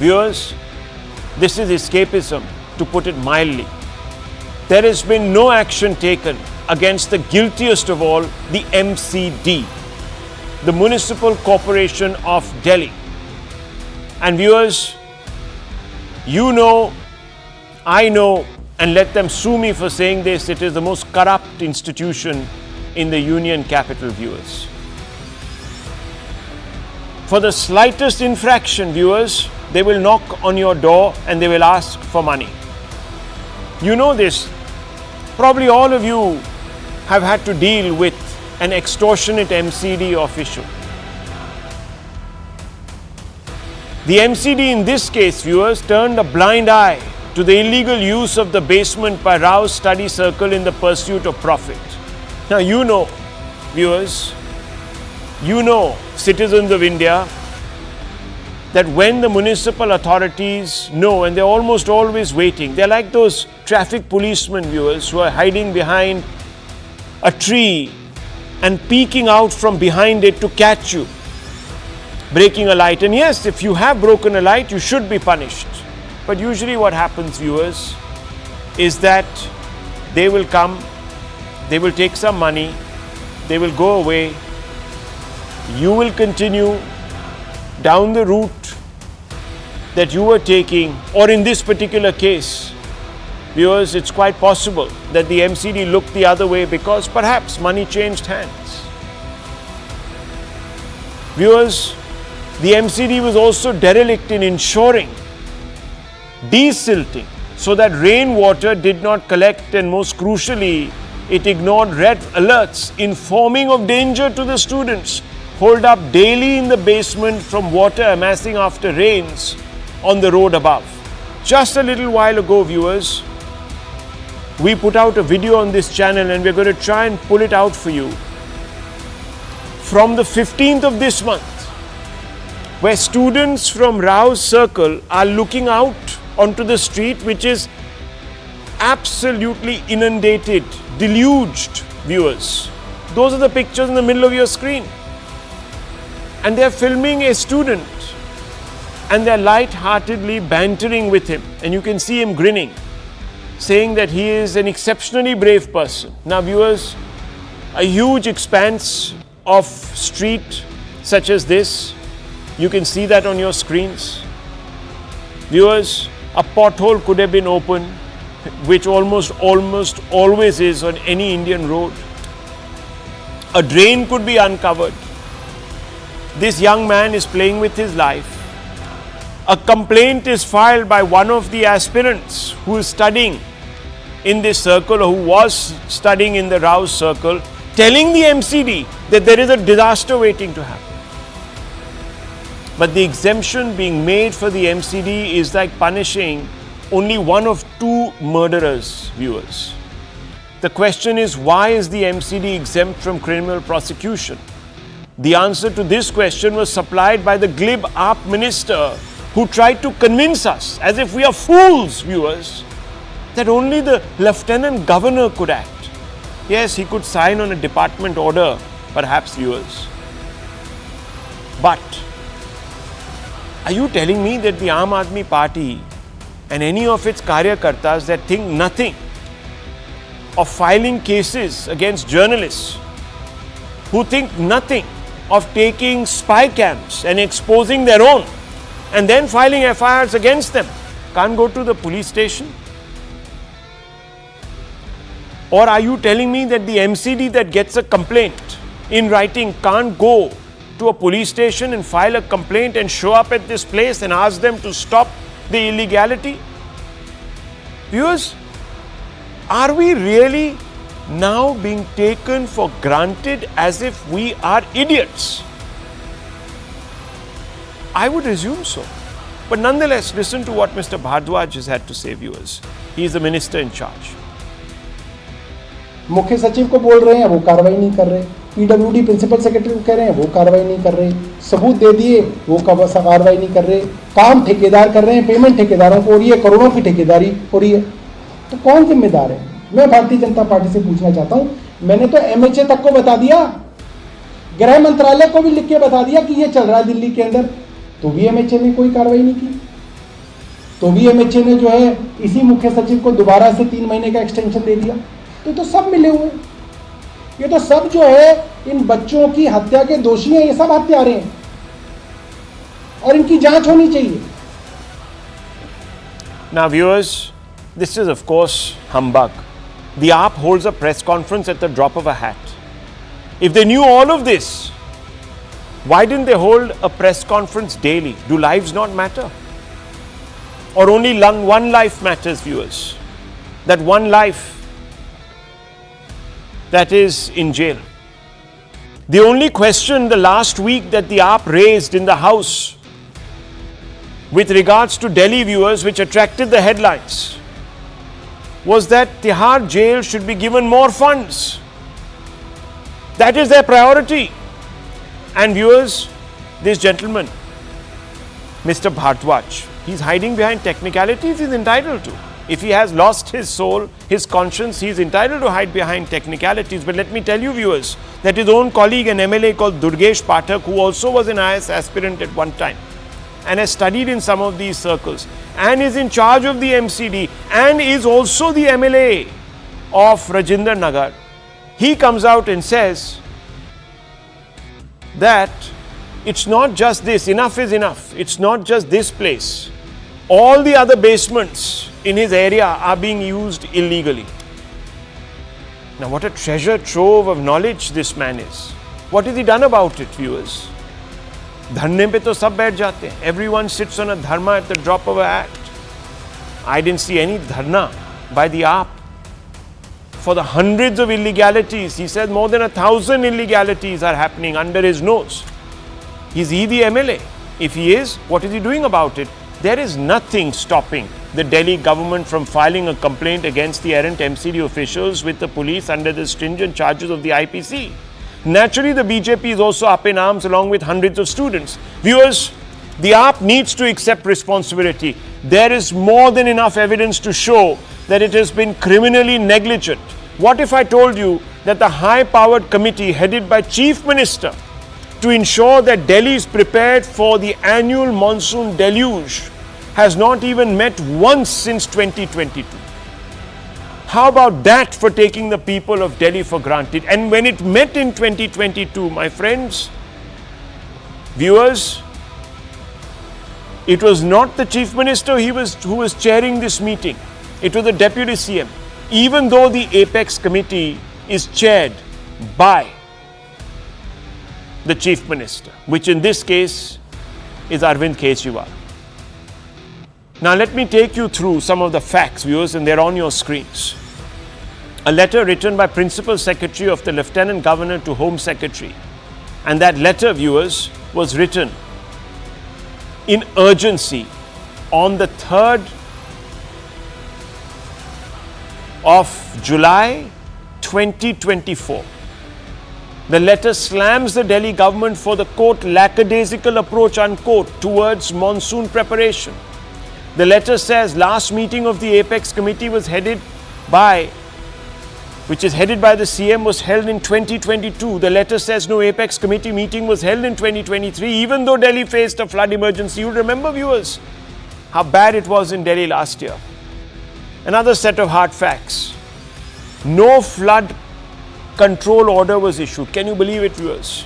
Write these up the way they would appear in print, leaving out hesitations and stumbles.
Viewers, this is escapism, to put it mildly. There has been no action taken against the guiltiest of all, the MCD, the Municipal Corporation of Delhi. And viewers, you know, I know, and let them sue me for saying this, it is the most corrupt institution in the union capital, viewers. For the slightest infraction, viewers, they will knock on your door and they will ask for money. You know this. Probably all of you have had to deal with an extortionate MCD official. The MCD in this case, viewers, turned a blind eye to the illegal use of the basement by Rao's study circle in the pursuit of profit. Now you know, viewers, you know, citizens of India, that when the municipal authorities know, and they're almost always waiting, they're like those traffic policemen, viewers, who are hiding behind a tree and peeking out from behind it to catch you breaking a light. And yes, if you have broken a light, you should be punished. But usually what happens, viewers, is that they will come, they will take some money, they will go away, you will continue down the route that you were taking, or in this particular case, viewers, it's quite possible that the MCD looked the other way because perhaps money changed hands. Viewers, the MCD was also derelict in ensuring desilting so that rainwater did not collect, and most crucially, it ignored red alerts informing of danger to the students holed up daily in the basement from water amassing after rains on the road above. Just a little while ago, viewers, we put out a video on this channel and we're going to try and pull it out for you from the 15th of this month, where students from Rao's circle are looking out onto the street, which is absolutely inundated, deluged, viewers. Those are the pictures in the middle of your screen. And they're filming a student and they're light-heartedly bantering with him. And you can see him grinning, saying that he is an exceptionally brave person. Now, viewers, a huge expanse of street such as this, you can see that on your screens. Viewers, a pothole could have been opened, which almost always is on any Indian road. A drain could be uncovered. This young man is playing with his life. A complaint is filed by one of the aspirants who is studying in this circle, or who was studying in the Rao's circle, telling the MCD that there is a disaster waiting to happen. But the exemption being made for the MCD is like punishing only one of two murderers, viewers. The question is, why is the MCD exempt from criminal prosecution? The answer to this question was supplied by the glib AAP minister, who tried to convince us, as if we are fools, viewers, that only the Lieutenant Governor could act. Yes, he could sign on a department order, perhaps, viewers. But are you telling me that the Aam Aadmi Party and any of its karyakartas that think nothing of filing cases against journalists, who think nothing of taking spy camps and exposing their own and then filing FIRs against them, can't go to the police station? Or are you telling me that the MCD that gets a complaint in writing can't go to a police station and file a complaint and show up at this place and ask them to stop the illegality? Viewers, are we really now being taken for granted as if we are idiots? I would assume so. But nonetheless, listen to what Mr. Bhardwaj has had to say, viewers. He is the minister in charge. मुख्य सचिव को बोल रहे हैं, वो कार्रवाई नहीं कर रहे। पीडब्ल्यूडी प्रिंसिपल सेक्रेटरी को कह रहे हैं, वो कार्रवाई नहीं कर रहे। सबूत दे दिए, वो कार्रवाई नहीं कर रहे। काम ठेकेदार कर रहे हैं, पेमेंट ठेकेदारों को हो रही है, करोड़ों की ठेकेदारी हो रही है। तो कौन जिम्मेदार है? मैं भारतीय जनता पार्टी से पूछना चाहता हूं। मैंने तो एमएचए तक को बता दिया, गृह मंत्रालय को भी लिख के बता दिया कि ये चल रहा है दिल्ली के अंदर, तो भी एमएचए ने कोई कार्रवाई नहीं की। तो भी एमएचए ने जो है इसी मुख्य सचिव को दोबारा से 3 महीने का एक्सटेंशन दे दिया। तो सब मिले हुए हैं, ये तो सब जो है इन बच्चों की हत्या के दोषी हैं, ये सब हत्यारे हैं और इनकी जांच होनी चाहिए। Now viewers, this is of course humbug. The AAP holds a press conference at the drop of a hat. If they knew all of this, why didn't they hold a press conference daily? Do lives not matter? Or only one life matters, viewers? That one life that is in jail. The only question the last week that the AAP raised in the House with regards to Delhi, viewers, which attracted the headlines, was that Tihar jail should be given more funds. That is their priority. And viewers, this gentleman, Mr. Bhardwaj, he's hiding behind technicalities he's entitled to. If he has lost his soul, his conscience, he's entitled to hide behind technicalities. But let me tell you, viewers, that his own colleague, an MLA called Durgesh Pathak, who also was an IAS aspirant at one time and has studied in some of these circles and is in charge of the MCD and is also the MLA of Rajinder Nagar, he comes out and says that it's not just this, enough is enough. It's not just this place. All the other basements in his area are being used illegally. Now, what a treasure trove of knowledge this man is. What has he done about it, viewers? Dharne pe to sab baith jate hain. Everyone sits on a dharma at the drop of a hat. I didn't see any dharna by the AAP for the hundreds of illegalities. He said more than 1,000 illegalities are happening under his nose. Is he the MLA? If he is, what is he doing about it? There is nothing stopping the Delhi government from filing a complaint against the errant MCD officials with the police under the stringent charges of the IPC. Naturally, the BJP is also up in arms along with hundreds of students. Viewers, the AAP needs to accept responsibility. There is more than enough evidence to show that it has been criminally negligent. What if I told you that the high-powered committee headed by Chief Minister to ensure that Delhi is prepared for the annual monsoon deluge has not even met once since 2022? How about that for taking the people of Delhi for granted? And when it met in 2022, my friends, viewers, it was not the Chief Minister who was chairing this meeting. It was the Deputy CM. Even though the Apex Committee is chaired by the Chief Minister, which in this case is Arvind Kejriwal. Now let me take you through some of the facts, viewers, and they're on your screens. A letter written by Principal Secretary of the Lieutenant Governor to Home Secretary. And that letter, viewers, was written in urgency on the 3rd of July 2024. The letter slams the Delhi government for the quote lackadaisical approach unquote towards monsoon preparation. The letter says last meeting of the Apex Committee was headed by the CM was held in 2022. The letter says no Apex Committee meeting was held in 2023 even though Delhi faced a flood emergency. You remember, viewers, how bad it was in Delhi last year. Another set of hard facts. No flood control order was issued. Can you believe it, viewers?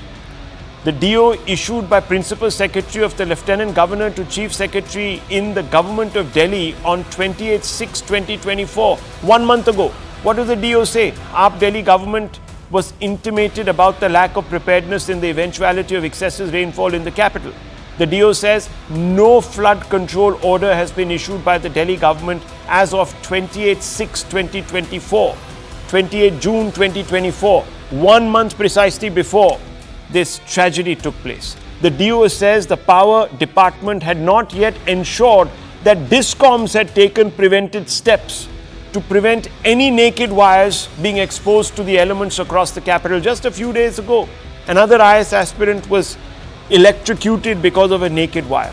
The DO issued by Principal Secretary of the Lieutenant Governor to Chief Secretary in the Government of Delhi on 28/6/2024, 1 month ago. What does the DO say? AAP Delhi government was intimated about the lack of preparedness in the eventuality of excessive rainfall in the capital. The DO says no flood control order has been issued by the Delhi government as of 28/6/2024, 28 June 2024, 1 month precisely before this tragedy took place. The DO says the power department had not yet ensured that DISCOMs had taken preventive steps to prevent any naked wires being exposed to the elements across the capital. Just a few days ago, another IAS aspirant was electrocuted because of a naked wire.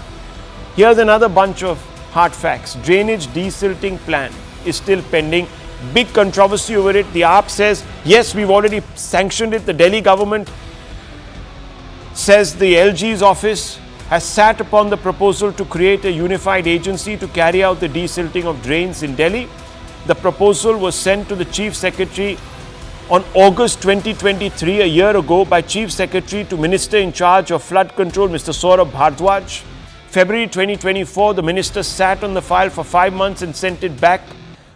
Here's another bunch of hard facts. Drainage desilting plan is still pending. Big controversy over it. The AAP says, yes, we've already sanctioned it. The Delhi government says the LG's office has sat upon the proposal to create a unified agency to carry out the desilting of drains in Delhi. The proposal was sent to the Chief Secretary on August 2023, a year ago, by Chief Secretary to Minister in charge of flood control, Mr. Saurabh Bhardwaj. February 2024, the Minister sat on the file for 5 months and sent it back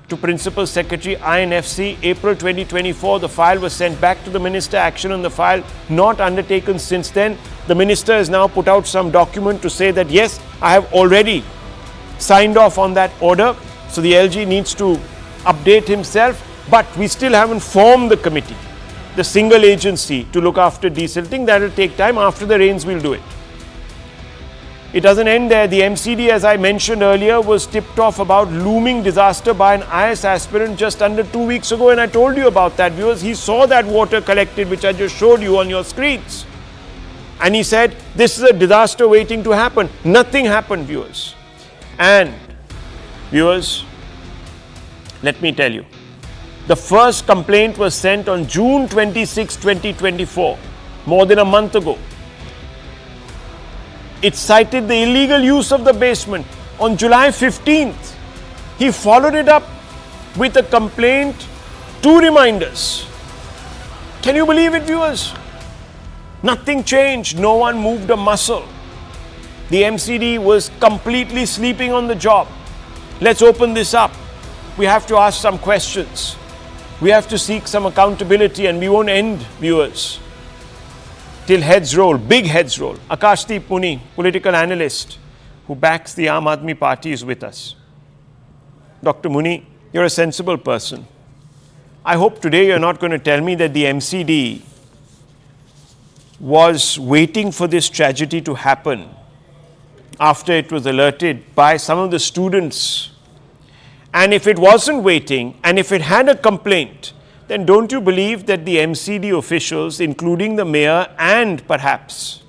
to Principal Secretary INFC. April 2024, the file was sent back to the Minister. Action on the file not undertaken since then. The Minister has now put out some document to say that yes, I have already signed off on that order. So the LG needs to update himself, but we still haven't formed the committee, the single agency to look after desilting. That will take time. After the rains, we'll do it. It doesn't end there. The MCD, as I mentioned earlier, was tipped off about looming disaster by an IAS aspirant just under 2 weeks ago, and I told you about that, viewers. He saw that water collected, which I just showed you on your screens, and he said, this is a disaster waiting to happen. Nothing happened, viewers. And, viewers, let me tell you, the first complaint was sent on June 26, 2024, more than a month ago. It cited the illegal use of the basement. On July 15th, he followed it up with a complaint, 2 reminders. Can you believe it, viewers? Nothing changed. No one moved a muscle. The MCD was completely sleeping on the job. Let's open this up. We have to ask some questions. We have to seek some accountability, and we won't end, viewers, till heads roll, big heads roll. Akashdeep Muni, political analyst who backs the Aam Aadmi Party, is with us. Dr. Muni, you're a sensible person. I hope today you're not going to tell me that the MCD was waiting for this tragedy to happen after it was alerted by some of the students. And if it wasn't waiting, and if it had a complaint, then don't you believe that the MCD officials, including the mayor and perhaps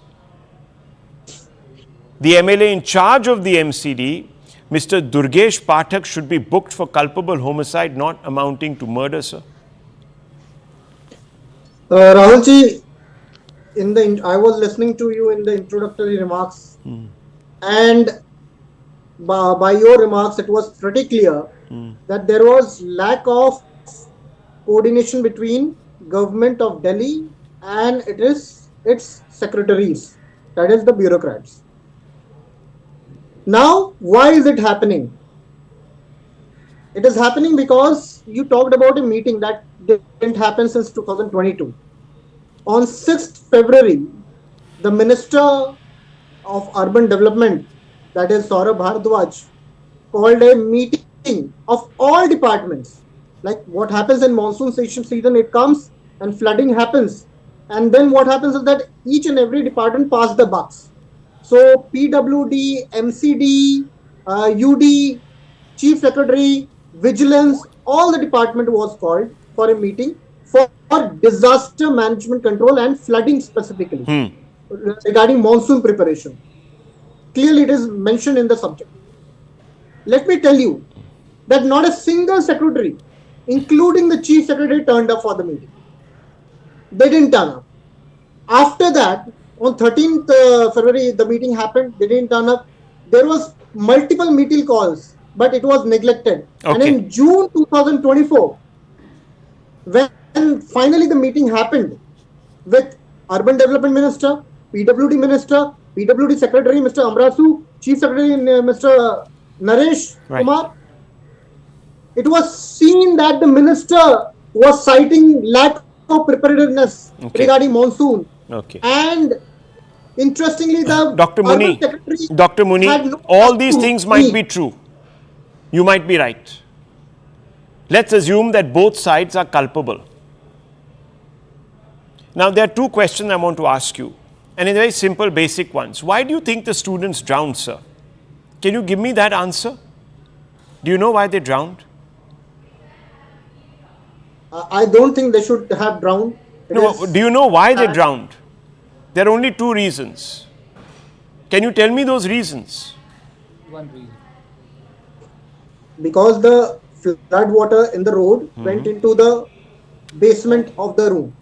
the MLA in charge of the MCD, Mr. Durgesh Pathak, should be booked for culpable homicide not amounting to murder, sir? Rahulji, I was listening to you in the introductory remarks, and by your remarks, it was pretty clear that there was lack of coordination between government of Delhi and its secretaries, that is the bureaucrats. Now, why is it happening? It is happening because you talked about a meeting that didn't happen since 2022. On 6th February, the Minister of Urban Development, that is Saurabh Bhardwaj, called a meeting of all departments. Like what happens in monsoon season, it comes and flooding happens. And then what happens is that each and every department pass the bucks. So PWD, MCD, UD, Chief Secretary, Vigilance, all the department was called for a meeting for disaster management control and flooding specifically regarding monsoon preparation. Clearly it is mentioned in the subject. Let me tell you that not a single secretary, including the Chief Secretary, turned up for the meeting. They didn't turn up. After that, on 13th February, the meeting happened. They didn't turn up. There was multiple meeting calls, but it was neglected. Okay. And in June 2024, when finally the meeting happened with Urban Development Minister, PWD Minister, PWD Secretary Mr. Amrasu, Chief Secretary Mr. Naresh Kumar, it was seen that the minister was citing lack of preparedness regarding monsoon. And interestingly, the Dr. Muni, all these things might be true. You might be right. Let's assume that both sides are culpable. Now, there are 2 questions I want to ask you, and they're very simple, basic ones. Why do you think the students drowned, sir? Can you give me that answer? Do you know why they drowned? I don't think they should have drowned. Do you know why they drowned? There are only 2 reasons. Can you tell me those reasons? One reason. Because the flood water in the road went into the basement of the room.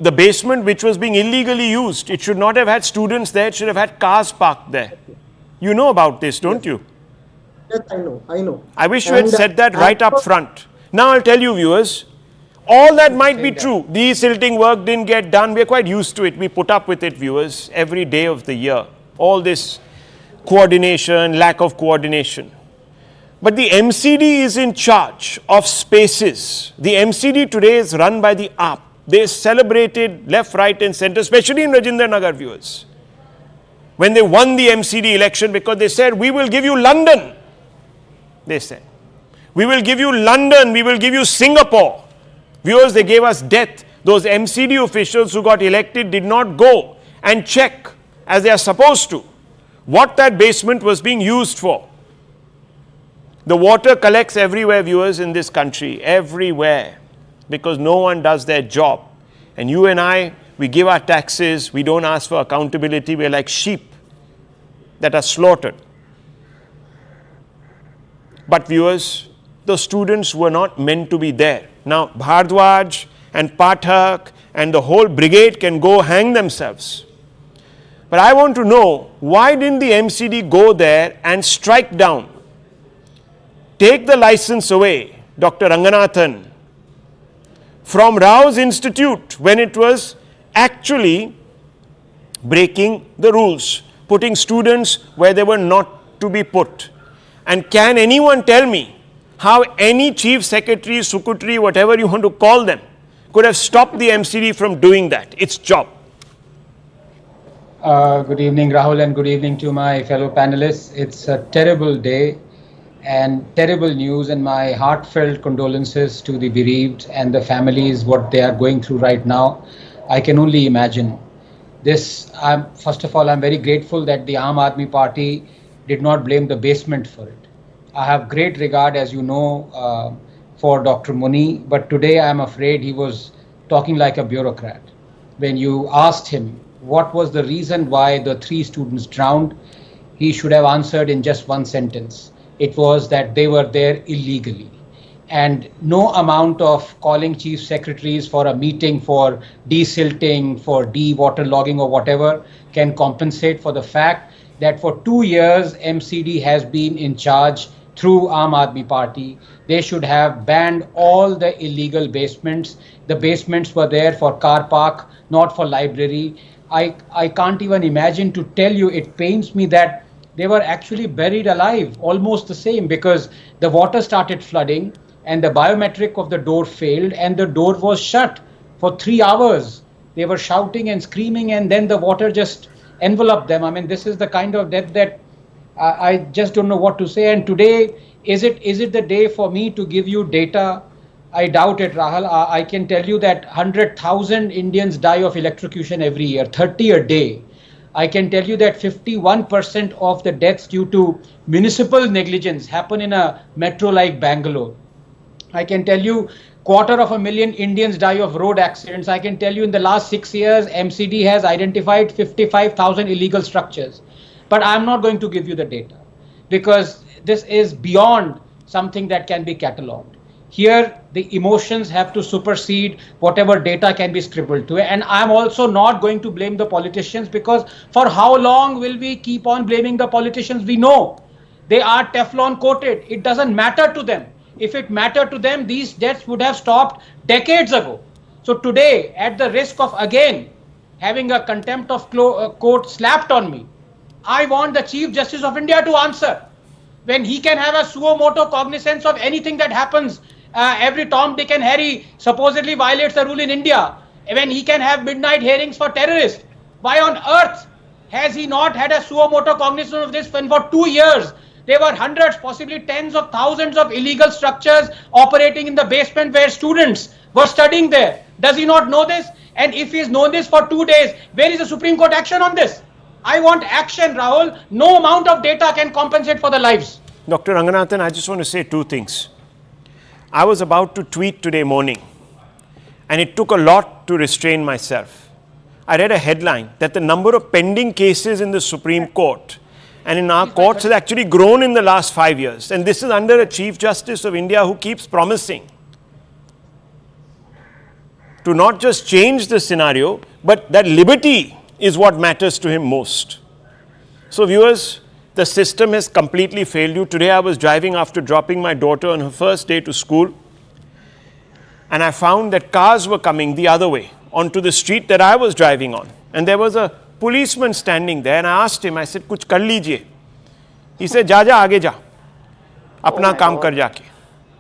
the basement which was being illegally used. It should not have had students there, it should have had cars parked there. You know about this, don't you? Yes, I know, I know. I wish you had said that right up front. Now I'll tell you, viewers, all that might be true. De-silting work didn't get done. We're quite used to it. We put up with it, viewers, every day of the year. All this coordination, lack of coordination. But the MCD is in charge of spaces. The MCD today is run by the AAP. They celebrated left, right and centre, especially in Rajinder Nagar, viewers, when they won the MCD election, because they said, we will give you London. They said, we will give you London, we will give you Singapore. Viewers, they gave us death. Those MCD officials who got elected did not go and check, as they are supposed to, what that basement was being used for. The water collects everywhere, viewers, in this country, everywhere, because no one does their job. And you and I, we give our taxes, we don't ask for accountability, we're like sheep that are slaughtered. But viewers, the students were not meant to be there. Now, Bhardwaj and Pathak and the whole brigade can go hang themselves. But I want to know, why didn't the MCD go there and strike down? Take the license away, Dr. Ranganathan, from Rao's Institute when it was actually breaking the rules, putting students where they were not to be put. And can anyone tell me how any chief secretary, secretary, whatever you want to call them, could have stopped the MCD from doing that? Its job. Good evening, Rahul, and good evening to my fellow panelists. It's a terrible day and terrible news, and my heartfelt condolences to the bereaved and the families, what they are going through right now. I can only imagine. First of all, I'm very grateful that the Aam Aadmi Party did not blame the basement for it. I have great regard, as you know, for Dr. Muni, but today I'm afraid he was talking like a bureaucrat. When you asked him what was the reason why the 3 students drowned, he should have answered in just one sentence. It was that they were there illegally. And no amount of calling chief secretaries for a meeting for desilting, for de-waterlogging or whatever can compensate for the fact that for 2 years MCD has been in charge through Aam Aadmi Party. They should have banned all the illegal basements. The basements were there for car park, not for library. I can't even imagine to tell you, it pains me that they were actually buried alive, almost the same, because the water started flooding and the biometric of the door failed and the door was shut for 3 hours. They were shouting and screaming and then the water just enveloped them. I mean, this is the kind of death that I just don't know what to say. And today, is it the day for me to give you data? I doubt it, Rahul. I can tell you that 100,000 Indians die of electrocution every year, 30 a day. I can tell you that 51% of the deaths due to municipal negligence happen in a metro like Bangalore. I can tell you 250,000 Indians die of road accidents. I can tell you in the last 6 years, MCD has identified 55,000 illegal structures. But I'm not going to give you the data because this is beyond something that can be catalogued. Here, the emotions have to supersede whatever data can be scribbled to. And I'm also not going to blame the politicians, because for how long will we keep on blaming the politicians? We know they are Teflon coated. It doesn't matter to them. If it mattered to them, these deaths would have stopped decades ago. So today, at the risk of again having a contempt of court slapped on me, I want the Chief Justice of India to answer. When he can have a suo moto cognizance of anything that happens, every Tom, Dick and Harry supposedly violates the rule in India. When he can have midnight hearings for terrorists, why on earth has he not had a suo moto cognizance of this when for 2 years there were hundreds, possibly tens of thousands of illegal structures operating in the basement where students were studying there? Does he not know this? And if he's known this for 2 days, where is the Supreme Court action on this? I want action, Rahul. No amount of data can compensate for the lives. Dr. Ranganathan, I just want to say 2 things. I was about to tweet today morning, and it took a lot to restrain myself. I read a headline that the number of pending cases in the Supreme Court and in our courts has actually grown in the last 5 years. And this is under a Chief Justice of India who keeps promising to not just change the scenario, but that liberty is what matters to him most. So viewers, the system has completely failed you. Today I was driving after dropping my daughter on her first day to school, and I found that cars were coming the other way onto the street that I was driving on. And there was a policeman standing there, and I asked him, I said, kuch kar lijiye. He said, ja aage ja. Apna kaam kar jaake.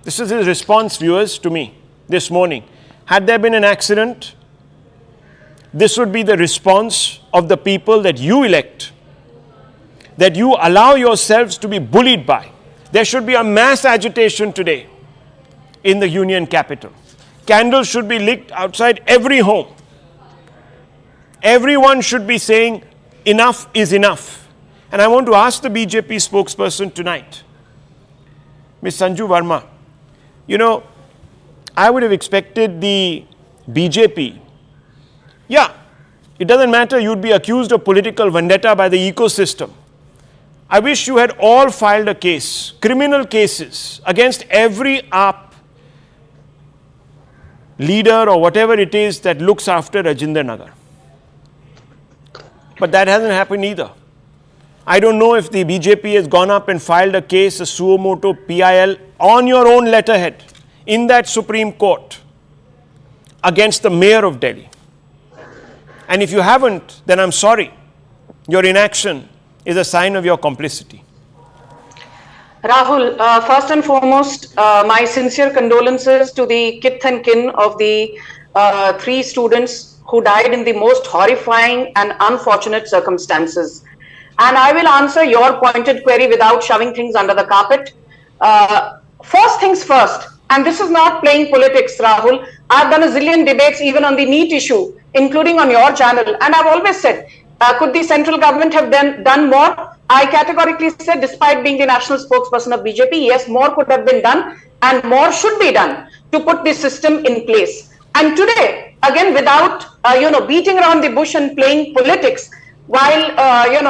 This is his response, viewers, to me this morning. Had there been an accident, this would be the response of the people that you elect, that you allow yourselves to be bullied by. There should be a mass agitation today in the union capital. Candles should be lit outside every home. Everyone should be saying, enough is enough. And I want to ask the BJP spokesperson tonight, Ms. Sanju Verma, you know, I would have expected the BJP, it doesn't matter, you'd be accused of political vendetta by the ecosystem. I wish you had all filed a case, criminal cases, against every AAP leader or whatever it is that looks after Rajinder Nagar. But that hasn't happened either. I don't know if the BJP has gone up and filed a case, a suo motu PIL, on your own letterhead in that Supreme Court against the mayor of Delhi. And if you haven't, then I'm sorry. Your inaction is a sign of your complicity. Rahul, first and foremost, my sincere condolences to the kith and kin of the 3 students who died in the most horrifying and unfortunate circumstances. And I will answer your pointed query without shoving things under the carpet. First things first, and this is not playing politics, Rahul. I've done a zillion debates even on the NEET issue, including on your channel. And I've always said, could the central government have done more? I categorically said, despite being the national spokesperson of BJP, yes, more could have been done and more should be done to put this system in place. And today, again, without, beating around the bush and playing politics, while,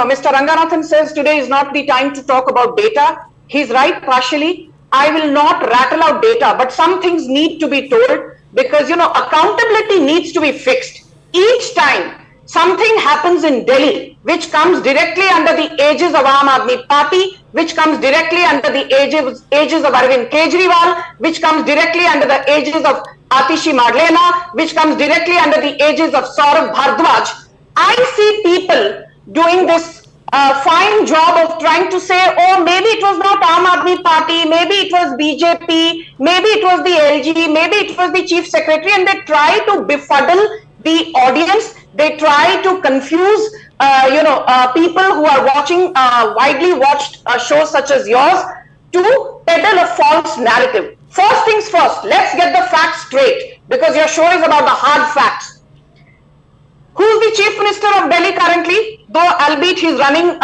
Mr. Ranganathan says today is not the time to talk about data, he's right partially. I will not rattle out data, but some things need to be told because, accountability needs to be fixed. Each time something happens in Delhi, which comes directly under the aegis of Aam Aadmi Party, which comes directly under the aegis of Arvind Kejriwal, which comes directly under the aegis of Atishi Madlena, which comes directly under the aegis of Saurabh Bhardwaj. I see people doing this fine job of trying to say, oh, maybe it was not Aam Aadmi Party, maybe it was BJP, maybe it was the LG, maybe it was the Chief Secretary, and they try to befuddle the audience. They try to confuse, people who are watching widely watched shows such as yours to peddle a false narrative. First things first, let's get the facts straight because your show is about the hard facts. Who's the Chief Minister of Delhi currently? Though, albeit he's running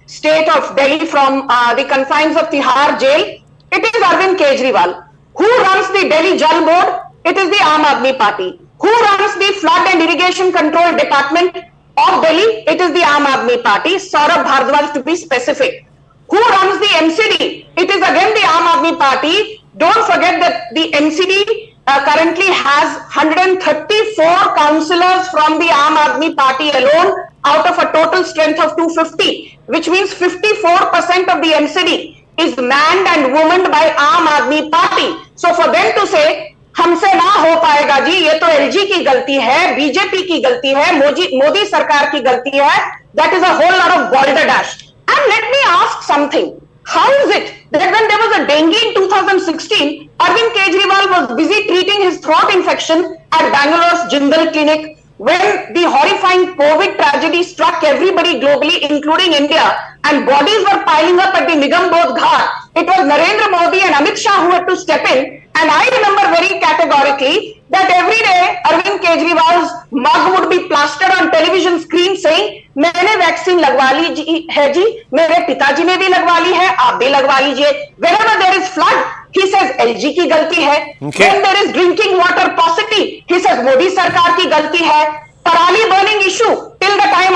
state of Delhi from the confines of Tihar jail, it is Arvind Kejriwal. Who runs the Delhi Jal Board? It is the Aam Aadmi Party. Who runs the Flood and Irrigation Control Department of Delhi? It is the Aam Aadmi Party, Saurabh Bhardwaj to be specific. Who runs the NCD? It is again the Aam Aadmi Party. Don't forget that the NCD currently has 134 councillors from the Aam Aadmi Party alone out of a total strength of 250, which means 54% of the NCD is manned and womaned by Aam Aadmi Party. So for them to say, हमसे ना हो पाएगा जी, ये तो LG की गलती है, BJP की गलती है, मोदी सरकार की गलती है, that is a whole lot of balderdash. And let me ask something. How is it that when there was a dengue in 2016, Arvind Kejriwal was busy treating his throat infection at Bangalore's Jindal Clinic? When the horrifying COVID tragedy struck everybody globally, including India, and bodies were piling up at the Nigam Bodh Ghat, it was Narendra Modi and Amit Shah who had to step in. And I remember very categorically that every day Arvind Kejriwal's mug would be plastered on television screen saying, मैंने vaccine लगवा ली है जी, मेरे पिताजी ने भी लगवा ली है, आप भी लगवा लीजिए. Whenever there is flood, he says LG की गलती है. When there is drinking water paucity, he says Modi सरकार की गलती है. Parali burning issue, till Till the time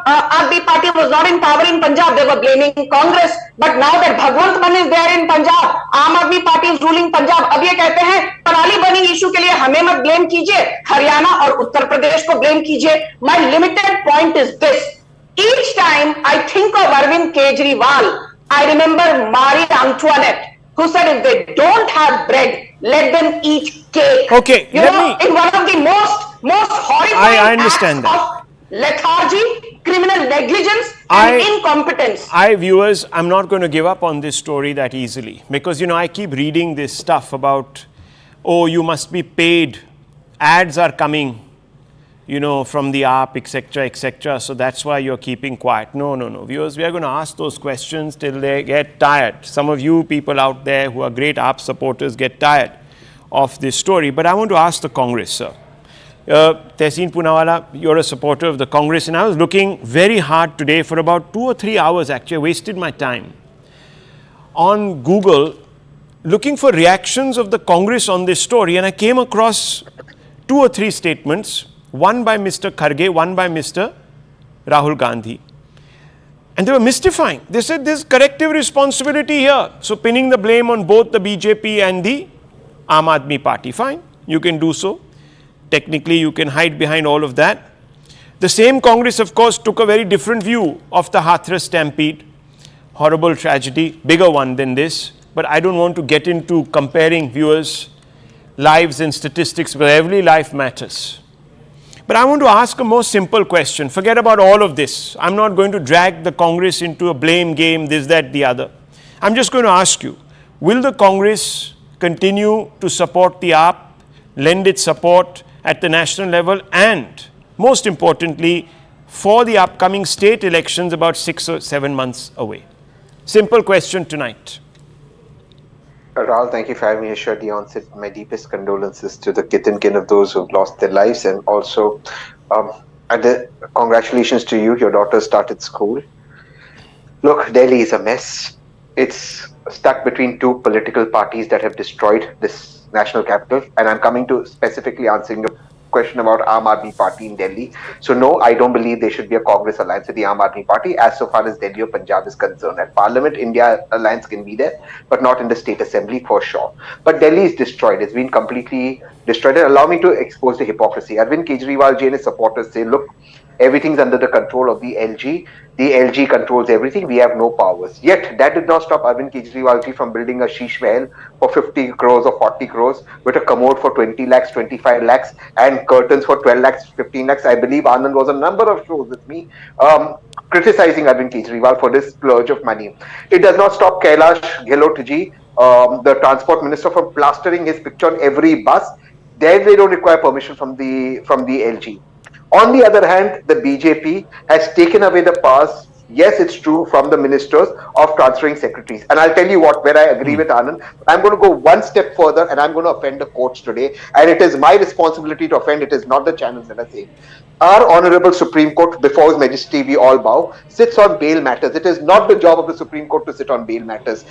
Aadmi Party was not in power in Punjab, they were blaming Congress. But now that Bhagwant Mann is there in Punjab, Aam Aadmi Party is ruling Punjab. अब ये कहते हैं पराली burning issue के लिए हमें मत blame कीजिए, हरियाणा और उत्तर प्रदेश को blame कीजिए. My limited point is this: each time I think of Arvind Kejriwal, I remember Marie Antoinette, who said if they don't have bread, let them eat cake. Okay, in one of the most horrifying I understand acts that. of lethargy, criminal negligence, and incompetence. Viewers, I'm not going to give up on this story that easily, because I keep reading this stuff about, oh, you must be paid, ads are coming, from the app, etc., etc. So that's why you're keeping quiet. No, viewers, we are going to ask those questions till they get tired. Some of you people out there who are great app supporters get tired of this story. But I want to ask the Congress, sir. Tehseen Poonawala, you're a supporter of the Congress, and I was looking very hard today for about 2 or 3 hours. Actually, I wasted my time on Google looking for reactions of the Congress on this story, and I came across 2 or 3 statements, one by Mr. Kharge, one by Mr. Rahul Gandhi. And they were mystifying. They said there's corrective responsibility here. So pinning the blame on both the BJP and the Aam Aadmi Party. Fine, you can do so. Technically, you can hide behind all of that. The same Congress, of course, took a very different view of the Hathras stampede. Horrible tragedy, bigger one than this. But I don't want to get into comparing viewers' lives and statistics, where every life matters. But I want to ask a more simple question. Forget about all of this. I'm not going to drag the Congress into a blame game, this, that, the other. I'm just going to ask you, will the Congress continue to support the AAP, lend its support at the national level, and most importantly, for the upcoming state elections about 6 or 7 months away? Simple question tonight. Rahul, thank you for having me here. At the onset, my deepest condolences to the kith and kin of those who've lost their lives, and also congratulations to you. Your daughter started school. Look, Delhi is a mess. It's stuck between 2 political parties that have destroyed this national capital, and I'm coming to specifically answering your question about Aam Aadmi Party in Delhi. So no, I don't believe there should be a Congress alliance with the Aam Aadmi Party as so far as Delhi or Punjab is concerned. At Parliament, India alliance can be there, but not in the State Assembly for sure. But Delhi is destroyed. It's been completely destroyed. And allow me to expose the hypocrisy. Arvind Kejriwal ji and his supporters say, look, everything's under the control of the LG. The LG controls everything. We have no powers. Yet, that did not stop Arvind Kejriwal ji from building a sheesh mahal for 50 crores or 40 crores with a commode for 20 lakhs, 25 lakhs and curtains for 12 lakhs, 15 lakhs. I believe Anand was a number of shows with me criticizing Arvind Kejriwal for this splurge of money. It does not stop Kailash Gehlot ji, the transport minister, from plastering his picture on every bus. There they don't require permission from the LG. On the other hand, the BJP has taken away the powers, yes, it's true, from the ministers of transferring secretaries. And I'll tell you what, where I agree with Anand, I'm going to go one step further and I'm going to offend the courts today. And it is my responsibility to offend, it is not the channels that are saying. Our Honorable Supreme Court, before His Majesty we all bow, sits on bail matters. It is not the job of the Supreme Court to sit on bail matters.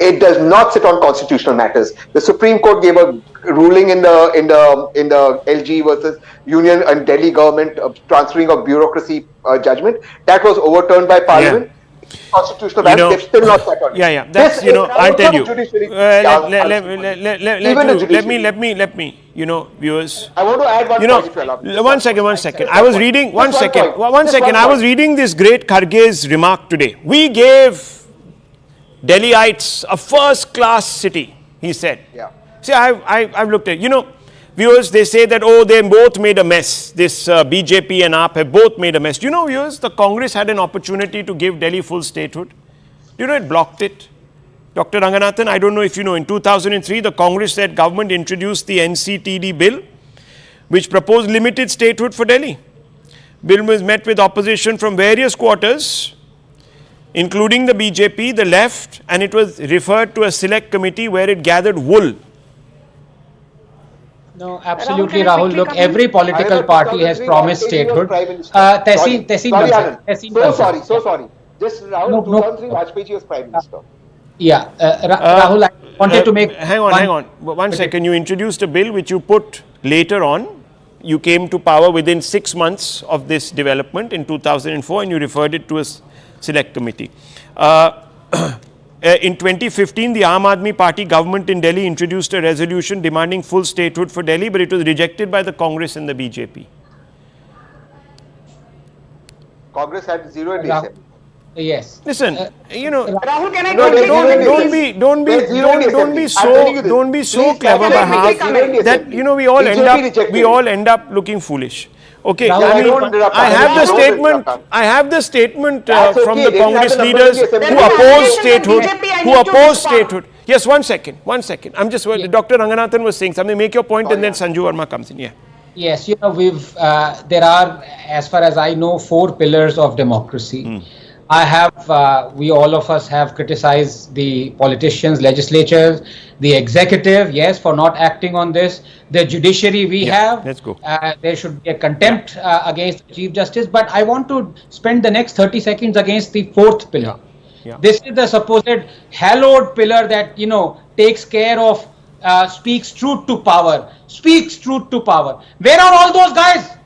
It does not sit on constitutional matters. The Supreme Court gave a ruling in the LG versus Union and Delhi government transferring of bureaucracy judgment that was overturned by Parliament. Yeah. Constitutional matters, they've still not sat on it. Yeah. That's I'll tell you. Let me. Viewers. I want to add one second. I was reading. One second. I was reading this great Kharge's remark today. We gave Delhiites a first-class city, he said. Yeah. See, I've looked at, viewers, they say that, oh, they both made a mess. This BJP and AAP have both made a mess. Viewers, the Congress had an opportunity to give Delhi full statehood. It blocked it. Dr. Ranganathan, I don't know if you know, in 2003, the Congress-led government introduced the NCTD bill, which proposed limited statehood for Delhi. Bill was met with opposition from various quarters, including the BJP, the left, and it was referred to a select committee where it gathered wool. No, absolutely, Rahul. Look, every political party has promised statehood. Tehseen, so sorry. Just Rahul, 2003, Vajpayee was Prime Minister. Yeah, Rahul, I wanted to make... Hang on. 1 second. You introduced a bill which you put later on you came to power within 6 months of this development in 2004 and you referred it to a select committee. In 2015, the Aam Aadmi Party government in Delhi introduced a resolution demanding full statehood for Delhi, but it was rejected by the Congress and the BJP. Congress had 0 in DSM. Yes. Listen, Rahul, can I don't be so clever by half that we all end up looking foolish. Okay, I have the statement from the Congress leaders who oppose statehood. Yes, one second. I'm just, Dr. Ranganathan was saying something. Make your point and then Sanju Verma comes in. Yeah. Yes, there are, as far as I know, 4 pillars of democracy. We all of us have criticized the politicians, legislatures, the executive, yes, for not acting on this. The judiciary let's go. There should be a contempt against the Chief Justice. But I want to spend the next 30 seconds against the 4th pillar. Yeah. This is the supposed hallowed pillar that, takes care of, speaks truth to power. Where are all those guys?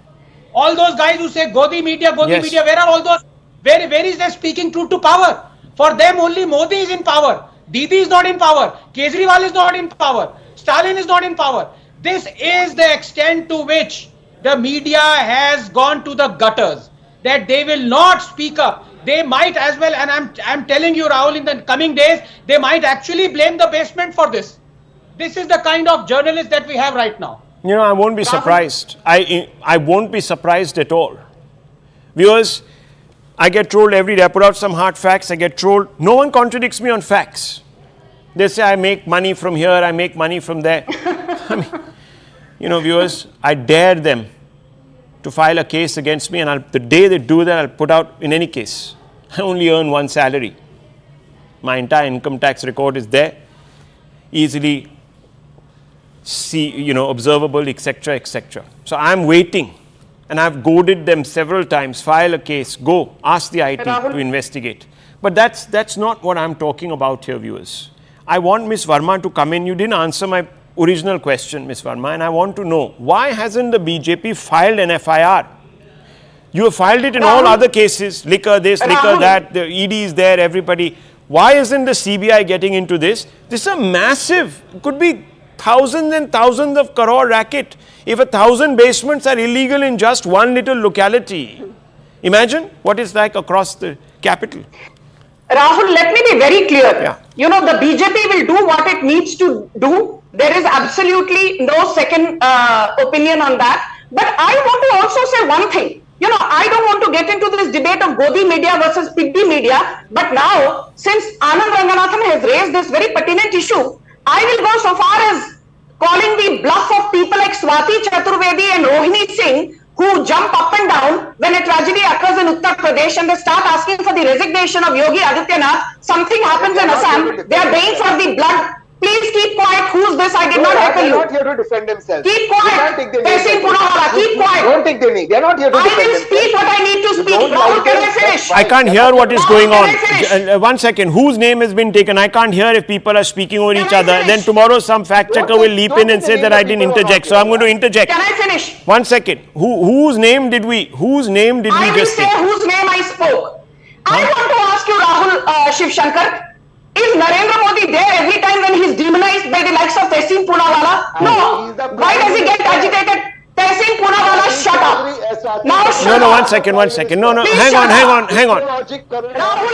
All those guys who say Godi media, where are all those? Where is their speaking truth to power? For them, only Modi is in power. Didi is not in power. Kejriwal is not in power. Stalin is not in power. This is the extent to which the media has gone to the gutters, that they will not speak up. They might as well, and I'm telling you, Rahul, in the coming days, they might actually blame the basement for this. This is the kind of journalists that we have right now. I won't be surprised. I won't be surprised at all. Viewers, I get trolled every day. I put out some hard facts. I get trolled. No one contradicts me on facts. They say I make money from here, I make money from there. Viewers, I dare them to file a case against me, and the day they do that, I'll put out, in any case, I only earn one salary. My entire income tax record is there, easily observable, etc., etc. So I'm waiting. And I've goaded them several times, file a case, go, ask the IT to investigate. But that's not what I'm talking about here, viewers. I want Ms. Verma to come in. You didn't answer my original question, Ms. Verma, and I want to know, why hasn't the BJP filed an FIR? You have filed it in all other cases, liquor this, liquor that, the ED is there, everybody. Why isn't the CBI getting into this? This is a massive, it could be thousands and thousands of crore racket. If 1,000 basements are illegal in just one little locality, imagine what it's like across the capital. Rahul, let me be very clear. Yeah. The BJP will do what it needs to do. There is absolutely no second opinion on that. But I want to also say one thing. I don't want to get into this debate of Godi media versus Piddi media. But now, since Anand Ranganathan has raised this very pertinent issue, I will go so far as calling the bluff of people like Swati Chaturvedi and Rohini Singh, who jump up and down when a tragedy occurs in Uttar Pradesh and they start asking for the resignation of Yogi Adityanath. Something happens in Assam, they are baying for the blood. Please keep quiet. Who's this? I did not heckle you. They are not here to defend themselves. Keep quiet. Keep quiet. Don't take their name. They are not here to defend themselves. I will speak what I need to speak. How can I finish? I can't hear what is going on. 1 second. Whose name has been taken? I can't hear if people are speaking over each other. Then tomorrow some fact checker will leap in and say that I didn't interject. So I'm going to interject. Can I finish? 1 second. Whose name did we just take? I will say whose name I spoke. I want to ask you, Rahul Shiv Shankar. Is Narendra Modi there every time when he's demonized by the likes of Tehseen Poonawala? No. Why does he get agitated? Tehseen Poonawala, shut up. Now shut up. 1 second. No. Hang on.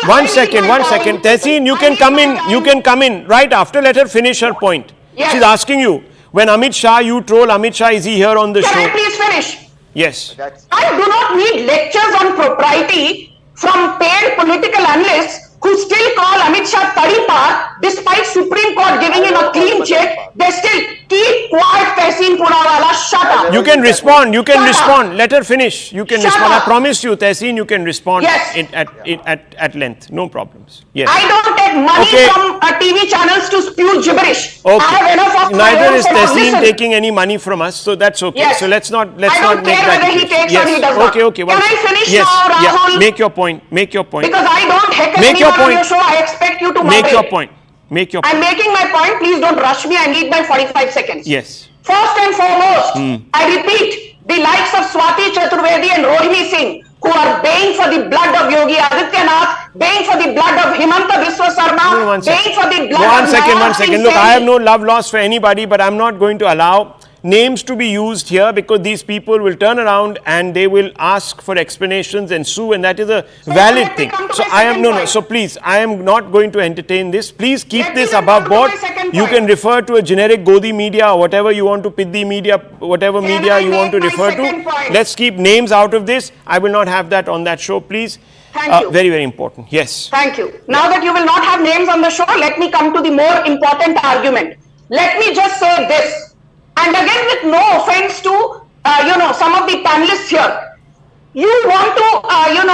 1 second. Tehseen, you can come in right after. Let her finish her point. Yes. She's asking you, when Amit Shah, you troll Amit Shah, is he here on the show? Can I please finish? Yes. I do not need lectures on propriety from paid political analysts who still call Amit Shah Tadipar despite Supreme Court giving him a clean check. They still keep quiet. Tehseen Poonawala, shut up. You can respond. Let her finish. You can respond. I promise you, Tehseen, you can respond at length. No problems. Yes. I don't take money from TV channels to spew gibberish. Okay. I have enough of neither is Tehseen taking any money from us, so that's okay. Yes. So let's not make that. I don't care whether he takes or he does not. Okay. Can I finish now, Rahul? Make your point. Because I don't heckle anyone on your show. I expect you to make your point. I'm making my point. Please don't rush me. I need my 45 seconds. Yes. First and foremost, I repeat, the likes of Swati Chaturvedi and Rohini Singh, who are baying for the blood of Yogi Adityanath, baying for the blood of Himanta Biswa Sarma, baying for the blood of One second. Look, I have no love lost for anybody, but I'm not going to allow names to be used here because these people will turn around and they will ask for explanations and sue, and that is a valid thing. So I am so please, I am not going to entertain this. Please keep this above board. You can refer to a generic Godi media or whatever you want to, Piddi media, whatever media you want to refer to. Let's keep names out of this. I will not have that on that show, please. Thank you. Very, very important. Yes. Thank you. Now that you will not have names on the show, let me come to the more important argument. Let me just say this. And again, with no offense to, some of the panelists here, you want to,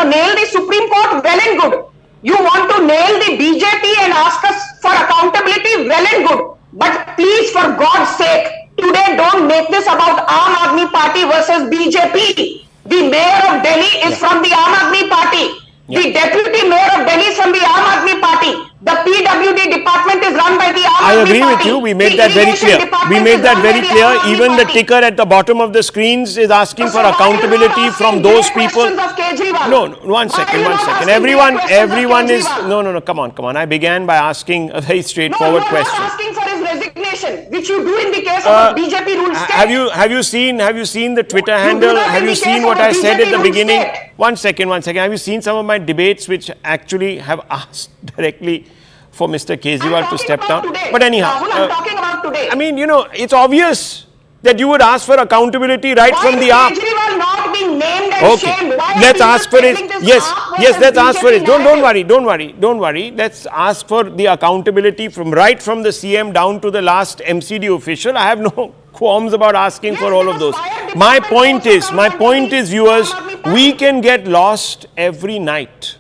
nail the Supreme Court, well and good. You want to nail the BJP and ask us for accountability, well and good. But please, for God's sake, today don't make this about Aam Aadmi Party versus BJP. The mayor of Delhi is from the Aam Aadmi Party. The deputy mayor of Delhi is from the Aam Aadmi Party. The PWD department is run by the Aam Aadmi Party. I agree with you. We made that very clear. We made that very clear. Even the ticker at the bottom of the screens is asking for accountability from those people. No, one second. Everyone is, no, come on. I began by asking a very straightforward question. You are not asking for his resignation, which you do in the case of a BJP ruled state. Have you seen the Twitter handle? Have you seen what I said at the beginning? One second. Have you seen some of my debates which actually have asked directly for Mr. Kejriwal to step down? Today. But anyhow, Rahul, I'm talking about today. I mean, it's obvious that you would ask for accountability right from the AAP. Kejriwal not being named and shamed? Let's ask for it. Yes, let's ask for it. Don't worry. Let's ask for the accountability from the CM down to the last MCD official. I have no qualms about asking for all of those. My point is, viewers, we can get lost every night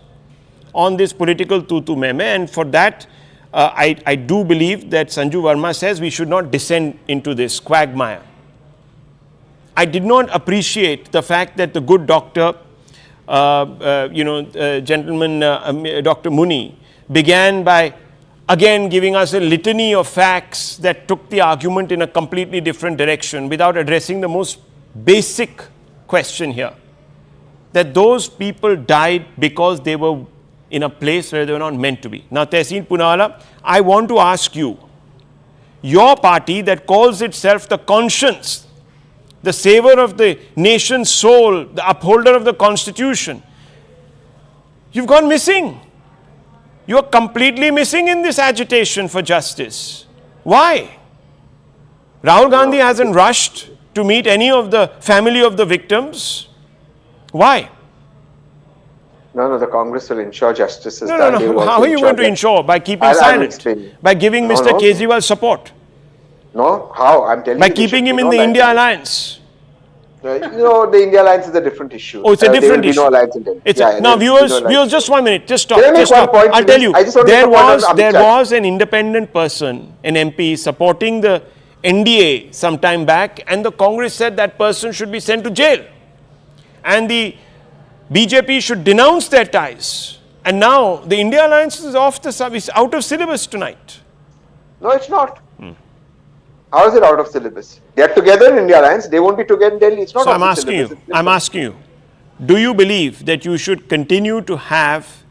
on this political tutu meme, and for that, I do believe that Sanju Verma says we should not descend into this quagmire. I did not appreciate the fact that the good doctor, Dr. Muni, began by again giving us a litany of facts that took the argument in a completely different direction without addressing the most basic question here. That those people died because they were in a place where they were not meant to be. Now, Tehseen Poonawalla, I want to ask you, your party that calls itself the conscience, the saver of the nation's soul, the upholder of the constitution, you've gone missing. You're completely missing in this agitation for justice. Why? Rahul Gandhi hasn't rushed to meet any of the family of the victims. Why? No, the Congress will ensure justice is done. No. How are you going to ensure? By keeping silent? By giving Mr. Kejriwal support? No, how? I'm telling you. By keeping him in the India Alliance? The India Alliance is a different issue. Oh, it's a different issue. No alliance in Delhi. Now, viewers, just 1 minute. Just stop. I'll tell you. There was an independent person, an MP, supporting the NDA some time back, and the Congress said that person should be sent to jail. And the BJP should denounce their ties. And now the India Alliance is off the service, out of syllabus tonight. No, it's not. How is it out of syllabus? They are together in India Alliance. They won't be together in Delhi. It's not. So I'm asking you, do you believe that you should continue to have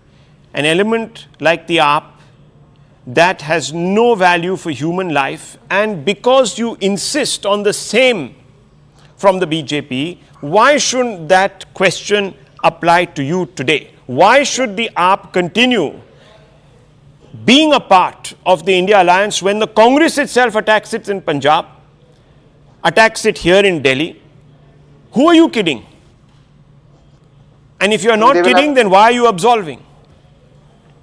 an element like the AAP that has no value for human life, and because you insist on the same from the BJP, why shouldn't that question apply to you today? Why should the AAP continue being a part of the India Alliance when the Congress itself attacks it in Punjab, attacks it here in Delhi? Who are you kidding? And if you are not kidding, then why are you absolving?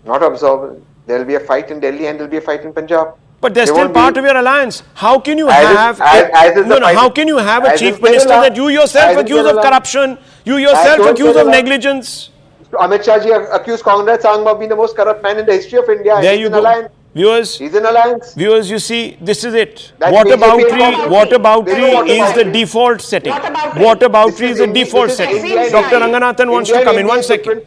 Not absolving. There will be a fight in Delhi and there will be a fight in Punjab. But they're still part of your alliance. How can you have how can you have a chief minister that you yourself accuse of corruption, you yourself accuse of negligence? Amit Shah ji accused Congress of being the most corrupt man in the history of India. There you go. Alliance. Viewers, he's in alliance. Viewers, you see, this is it. Whataboutery is the default setting. Whataboutery is the default setting. Dr. Ranganathan wants to come in 1 second.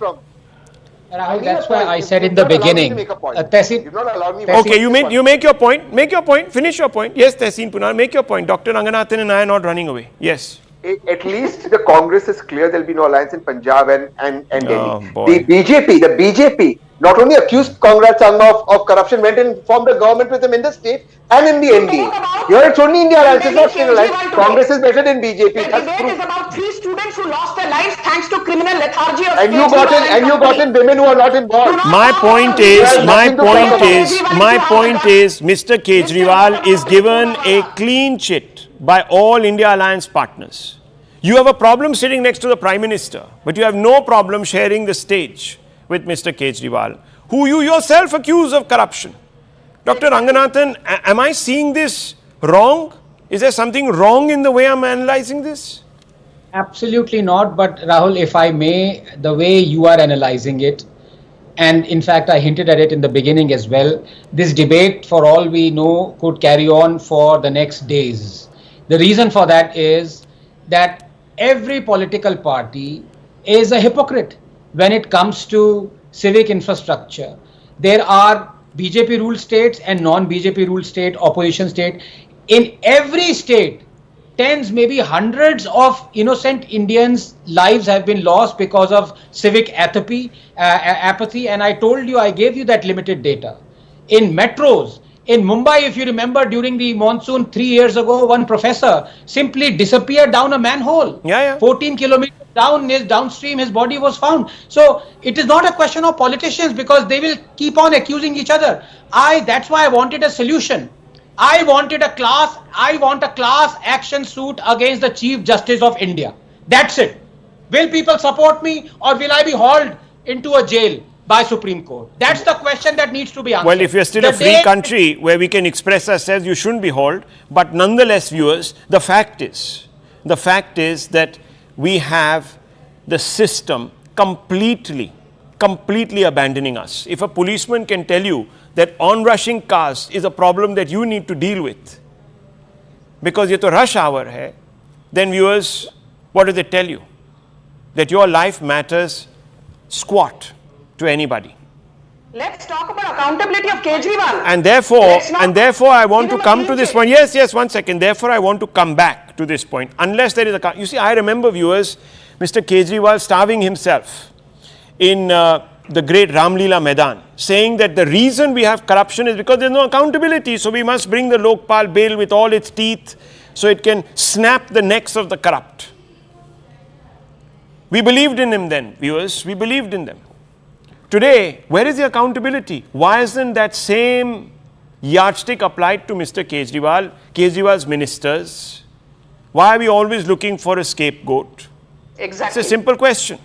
Rahul, that's why I said in the beginning. Okay, you make your point. Make your point. Finish your point. Yes, Tehseen Poonawalla, make your point. Dr. Ranganathan and I are not running away. Yes. at least the Congress is clear there'll be no alliance in Punjab and Delhi. Oh, boy. The BJP not only accused Congress of corruption, went and formed a government with them in the state and in the NDA. Here it's only India alliance, it's not single alliance. Congress is better than BJP. The debate is about 3 students who lost their lives thanks to criminal lethargy of and you got in women who are not involved. My point is, Mr. Kejriwal is given a clean chit by all India alliance partners. You have a problem sitting next to the Prime Minister, but you have no problem sharing the stage with Mr. Kejriwal, who you yourself accuse of corruption. Dr. Ranganathan, am I seeing this wrong? Is there something wrong in the way I'm analyzing this? Absolutely not. But Rahul, if I may, the way you are analyzing it, and in fact, I hinted at it in the beginning as well, this debate, for all we know, could carry on for the next days. The reason for that is that every political party is a hypocrite when it comes to civic infrastructure. There are BJP ruled states and non-BJP ruled state, opposition state. In every state, tens, maybe hundreds of innocent Indians' lives have been lost because of civic apathy. And I told you, I gave you that limited data. In metros, in Mumbai, if you remember, during the monsoon 3 years ago, one professor simply disappeared down a manhole. 14 kilometers downstream, his body was found. So it is not a question of politicians, because they will keep on accusing each other. That's why I wanted a solution. I want a class action suit against the Chief Justice of India. That's it. Will people support me, or will I be hauled into a jail by Supreme Court? That's the question that needs to be answered. Well, if you're still a free country where we can express ourselves, you shouldn't be hauled. But nonetheless, viewers, the fact is that we have the system completely abandoning us. If a policeman can tell you that onrushing cars is a problem that you need to deal with because ye to rush hour hai, then viewers, what do they tell you? That your life matters squat to anybody. Let's talk about accountability of Kejriwal. And therefore, I want to come to this point. Yes, 1 second. Therefore, I want to come back to this point. Unless there is a... You see, I remember, viewers, Mr. Kejriwal starving himself in the great Ramlila Maidan, saying that the reason we have corruption is because there is no accountability. So we must bring the Lokpal bill with all its teeth so it can snap the necks of the corrupt. We believed in him then, viewers. We believed in them. Today, where is the accountability? Why isn't that same yardstick applied to Mr. Kejriwal, Kejriwal's ministers? Why are we always looking for a scapegoat? Exactly. It's a simple question.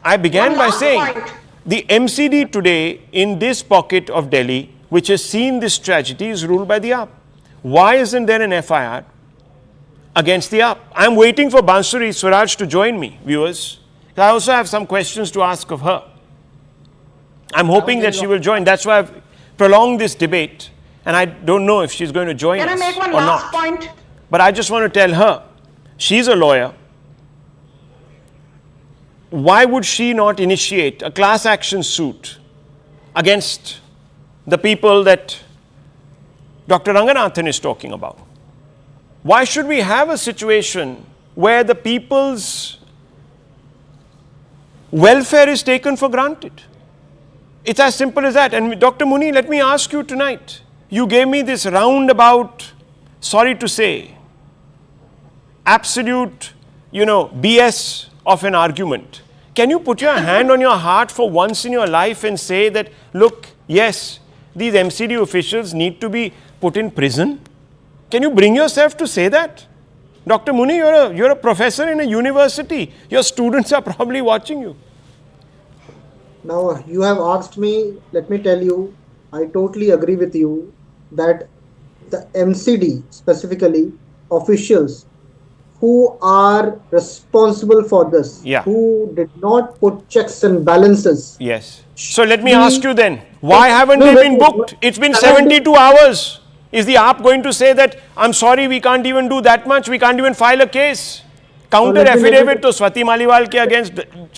I began by saying the MCD today in this pocket of Delhi, which has seen this tragedy, is ruled by the AAP. Why isn't there an FIR against the AAP? I'm waiting for Bansuri Swaraj to join me, viewers. I also have some questions to ask of her. I'm hoping that she will join. That's why I've prolonged this debate. And I don't know if she's going to join us or not. Can I make one last point? But I just want to tell her, she's a lawyer. Why would she not initiate a class action suit against the people that Dr. Ranganathan is talking about? Why should we have a situation where the people's welfare is taken for granted? It's as simple as that. And Dr. Muni, let me ask you tonight. You gave me this roundabout, sorry to say, absolute, BS of an argument. Can you put your hand on your heart for once in your life and say that, look, yes, these MCD officials need to be put in prison? Can you bring yourself to say that? Dr. Muni, you're a professor in a university. Your students are probably watching you. Now, you have asked me, let me tell you, I totally agree with you that the MCD, specifically officials who are responsible for this, who did not put checks and balances. Yes. So let me ask you then, why haven't they been booked? It's been 72 hours. Is the AAP going to say that, I'm sorry, we can't even do that much, we can't even file a case? Counter affidavit to Swati Maliwal ke against,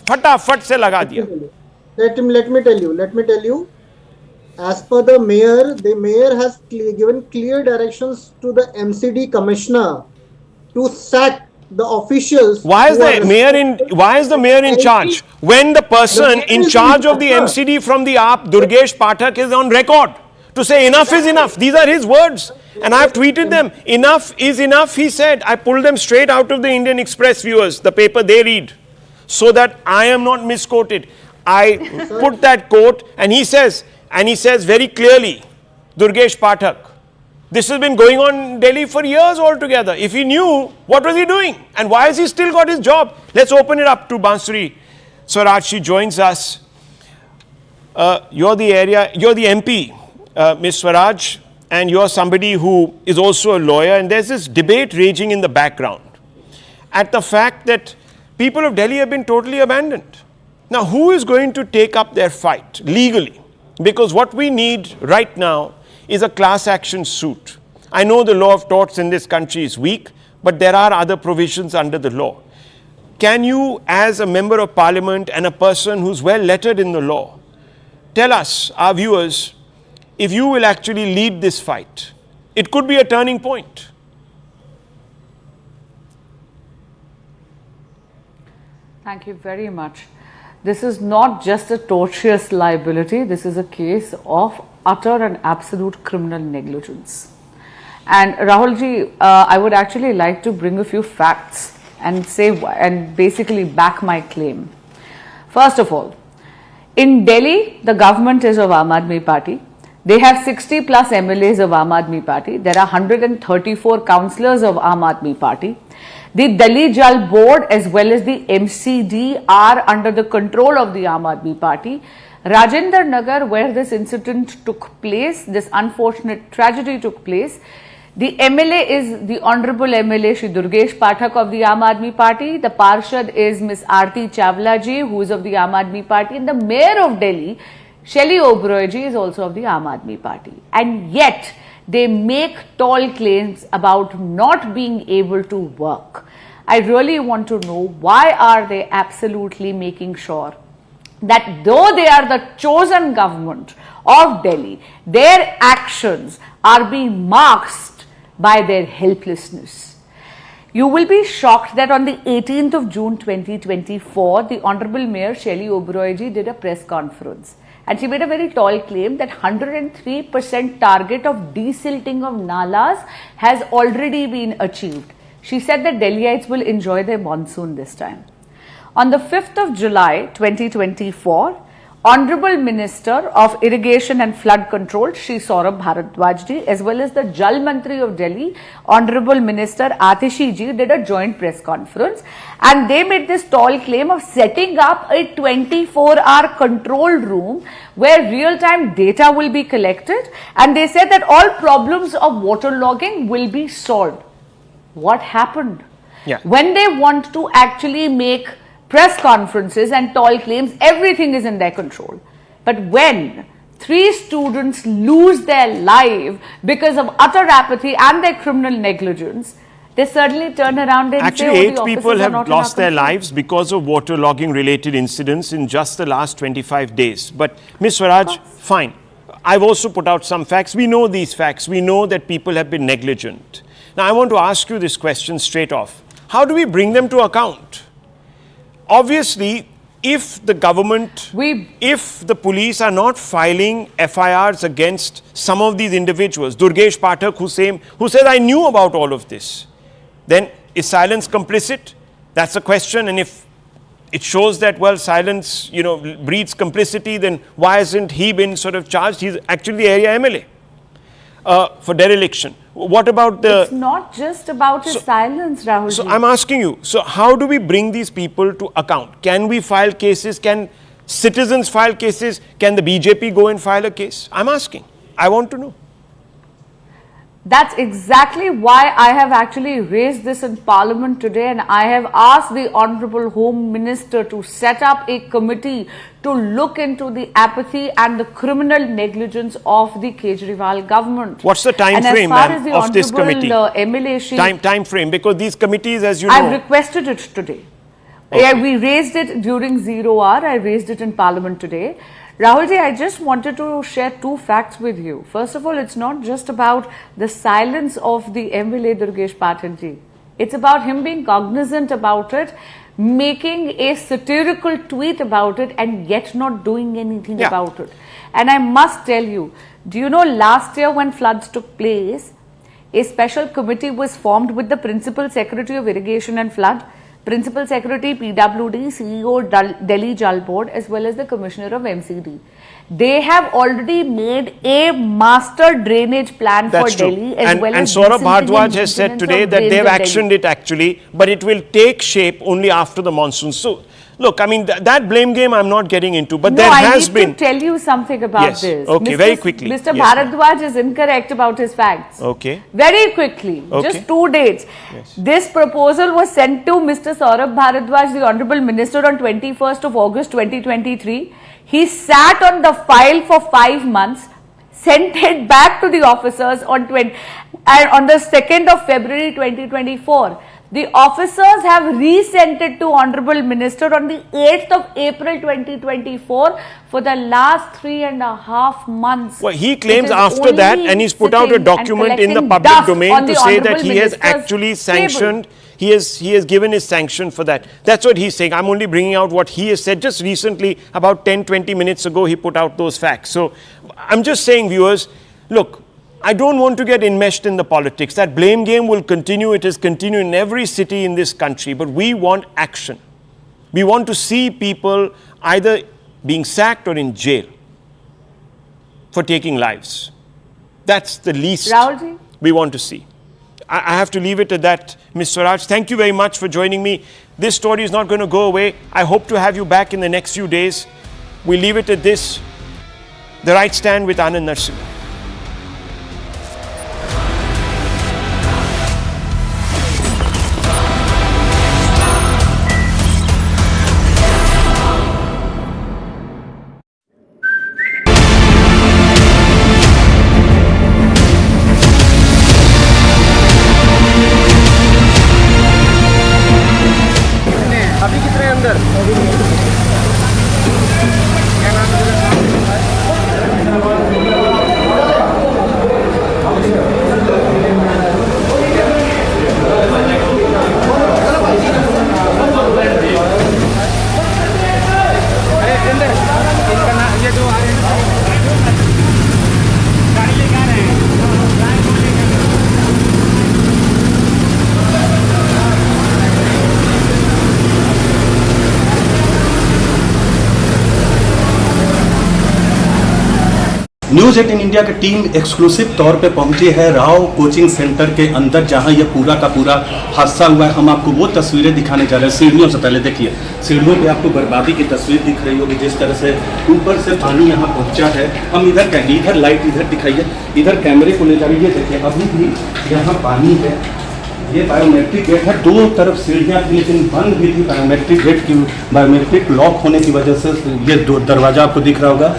fatafat se laga diya. Let me tell you, as per the mayor has given clear directions to the MCD commissioner to sack the officials. Why is the mayor in charge when the person in charge of the MCD from the AAP, Durgesh Pathak, is on record to say enough is enough? These are his words, and I have tweeted them. Enough is enough, he said. I pulled them straight out of the Indian Express, viewers, the paper they read, so that I am not misquoted. I put that quote, and he says very clearly, Durgesh Pathak, this has been going on in Delhi for years altogether. If he knew, what was he doing? And why has he still got his job? Let's open it up to Bansuri Swaraj. She joins us. You're the MP, Ms. Swaraj, and you're somebody who is also a lawyer. And there's this debate raging in the background at the fact that people of Delhi have been totally abandoned. Now, who is going to take up their fight legally? Because what we need right now is a class action suit. I know the law of torts in this country is weak, but there are other provisions under the law. Can you, as a member of parliament and a person who's well lettered in the law, tell us, our viewers, if you will actually lead this fight? It could be a turning point. Thank you very much. This is not just a tortious liability, this is a case of utter and absolute criminal negligence. And Rahulji, I would actually like to bring a few facts and basically back my claim. First of all, in Delhi, the government is of Aam Aadmi Party. They have 60 plus MLAs of Aam Aadmi Party. There are 134 councillors of Aam Aadmi Party. The Delhi Jal Board as well as the MCD are under the control of the Aam Aadmi Party. Rajinder Nagar, where this incident took place, this unfortunate tragedy took place, the MLA is the Honorable MLA Shri Durgesh Pathak of the Aam Aadmi Party. The Parshad is Ms. Aarti Chawla ji, who is of the Aam Aadmi Party. And the Mayor of Delhi, Shelly Oberoi ji, is also of the Aam Aadmi Party. And yet, they make tall claims about not being able to work. I really want to know, why are they absolutely making sure that though they are the chosen government of Delhi, their actions are being masked by their helplessness? You will be shocked that on the 18th of June 2024, the Honorable Mayor Shelly Oberoi ji did a press conference. And she made a very tall claim that 103% target of desilting of nalas has already been achieved. She said that Delhiites will enjoy their monsoon this time. On the 5th of July 2024, Honorable Minister of Irrigation and Flood Control, Shri Saurabh Bharadwaj ji, as well as the Jal Mantri of Delhi, Honorable Minister Atishi ji, did a joint press conference, and they made this tall claim of setting up a 24-hour control room where real-time data will be collected, and they said that all problems of waterlogging will be solved. What happened? Yeah. When they want to actually make press conferences and tall claims, everything is in their control. But when 3 students lose their life because of utter apathy and their criminal negligence, they certainly turn around and actually, say, 8 people have lost their lives because of waterlogging related incidents in just the last 25 days. But Ms. Swaraj, fine. I've also put out some facts. We know these facts. We know that people have been negligent. Now, I want to ask you this question straight off. How do we bring them to account? Obviously, if the government, if the police are not filing FIRs against some of these individuals, Durgesh Pathak, who says, I knew about all of this, then is silence complicit? That's the question. And if it shows that, well, silence, breeds complicity, then why hasn't he been sort of charged? He's actually the area MLA for dereliction. What about the... It's not just about his silence, Rahul. So I'm asking you, so how do we bring these people to account? Can we file cases? Can citizens file cases? Can the BJP go and file a case? I'm asking. I want to know. That's exactly why I have actually raised this in Parliament today, and I have asked the Honourable Home Minister to set up a committee to look into the apathy and the criminal negligence of the Kejriwal government. What's the time frame, ma'am, of this committee? MLA time frame, because these committees, as you know... I've requested it today. Okay. Yeah, we raised it during 0 hour. I raised it in Parliament today. Rahulji, I just wanted to share 2 facts with you. First of all, it's not just about the silence of the MLA Durgesh Pathak ji. It's about him being cognizant about it, making a satirical tweet about it, and yet not doing anything about it. And I must tell you, do you know last year when floods took place, a special committee was formed with the Principal Secretary of Irrigation and Flood, Principal Secretary PWD, CEO Delhi Jal Board, as well as the Commissioner of MCD. They have already made a master drainage plan for Delhi, as well as Saurabh Bhardwaj has said today that they've actioned it actually, but it will take shape only after the monsoon. So, look, I mean, that blame game I'm not getting into, but there has been... I need to tell you something about this. Okay, very quickly. Mr. Bharadwaj is incorrect about his facts. Okay. Very quickly, just 2 dates. This proposal was sent to Mr. Saurabh Bharadwaj, the Honorable Minister, on 21st of August 2023. He sat on the file for 5 months, sent it back to the officers on the 2nd of February 2024. The officers have resent it to Honorable Minister on the 8th of April 2024 for the last 3.5 months. Well, he claims after that, and he's put out a document in the public domain to say that he has actually sanctioned, he has given his sanction for that. That's what he's saying. I'm only bringing out what he has said just recently, about 10-20 minutes ago, he put out those facts. So I'm just saying, viewers, look, I don't want to get enmeshed in the politics. That blame game will continue. It is continuing in every city in this country. But we want action. We want to see people either being sacked or in jail for taking lives. That's the least we want to see. I have to leave it at that, Ms. Swaraj. Thank you very much for joining me. This story is not going to go away. I hope to have you back in the next few days. We leave it at this. The Right Stand with Anand Narsimha. News 18 India की team exclusive तौर पे पहुंची है Rao coaching centre के अंदर, जहां ये पूरा का पूरा हादसा हुआ है। हम आपको वो तस्वीरें दिखाने जा रहे हैं। सीढ़ियों से पहले देखिए, सीढ़ियों पे आपको बर्बादी की तस्वीर दिख रही होगी, जिस तरह से ऊपर से पानी यहाँ पहुँचा है। हम इधर कहेंगे, इधर लाइट इधर दिखाइए, इधर कैमरे को ले जा रही है। देखिए अभी भी यहाँ पानी है। ये बायोमेट्रिक गेट है, दो तरफ सीढ़ियाँ थी लेकिन बंद भी थी बायोमेट्रिक गेट की, बायोमेट्रिक लॉक होने की वजह से। ये दरवाज़ा आपको दिख रहा होगा।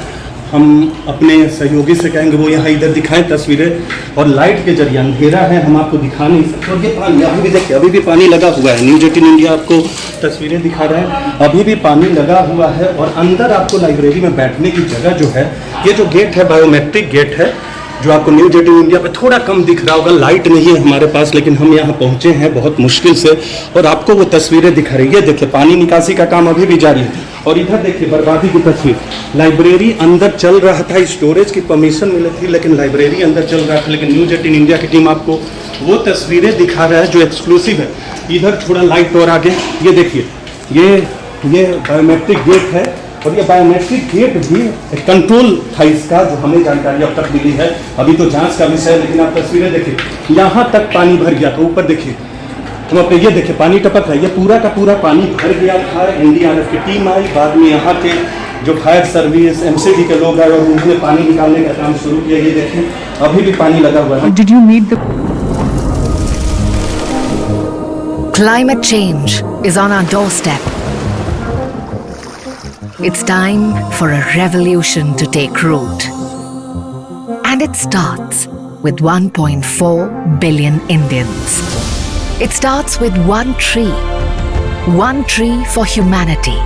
हम अपने सहयोगी से कहेंगे वो यहाँ इधर दिखाएं तस्वीरें, और लाइट के जरिए, अंधेरा है हम आपको दिखा नहीं सकते। और ये पानी अभी भी देखिए, अभी भी पानी लगा हुआ है। न्यूज़ 18 इंडिया आपको तस्वीरें दिखा रहे हैं, अभी भी पानी लगा हुआ है। और अंदर आपको लाइब्रेरी में बैठने की जगह जो है, ये जो गेट है बायोमेट्रिक गेट है, जो आपको न्यूज़ 18 इंडिया पे थोड़ा कम दिख रहा होगा। लाइट नहीं है हमारे पास, लेकिन हम यहाँ पहुँचे हैं बहुत मुश्किल से और आपको वो तस्वीरें दिखा रही है। देखिए पानी निकासी का काम अभी भी जारी है। और इधर देखिए बर्बादी की तस्वीर। लाइब्रेरी अंदर चल रहा था, स्टोरेज की परमिशन मिली थी, लेकिन लाइब्रेरी अंदर चल रहा था। लेकिन न्यूज़ 18 इंडिया की टीम आपको वो तस्वीरें दिखा रहा है जो एक्सक्लूसिव है। इधर थोड़ा लाइट और आगे, ये देखिए, ये बायोमेट्रिक गेट है। और ये बायोमेट्रिक गेट भी कंट्रोल था इसका, जो हमें जानकारी अब तक मिली है। अभी तो जांच का विषय है, लेकिन आप तस्वीरें देखिए, यहाँ तक पानी भर गया था। ऊपर देखिए, हम अपने ये देखिए पानी टपक रहा है। ये पूरा का पूरा पानी भर गया था। NDRF की टीम आई, बाद में यहाँ के जो फायर सर्विस MCD के लोग आए और उन्होंने पानी निकालने का काम शुरू किया। ये देखिए अभी भी पानी लगा हुआ है। Did you meet the climate change is on our doorstep. It's time for a revolution to take root. And it starts with 1.4 billion Indians. It starts with one tree. One tree for humanity.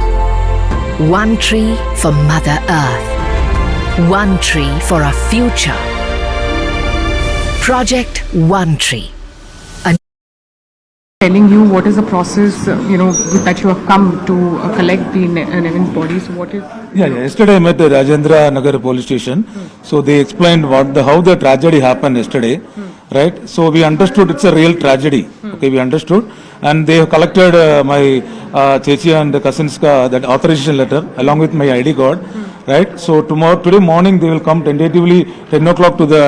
One tree for Mother Earth. One tree for our future. Project One Tree. telling you what is the process, that you have come to collect the Nevin body. So what is? Yeah. Yesterday I met the Rajinder Nagar police station. So they explained how the tragedy happened yesterday, right? So we understood it's a real tragedy. Okay, we understood, and they have collected my chechi and cousins that authorization letter along with my ID card, right? So today morning they will come tentatively 10 o'clock to the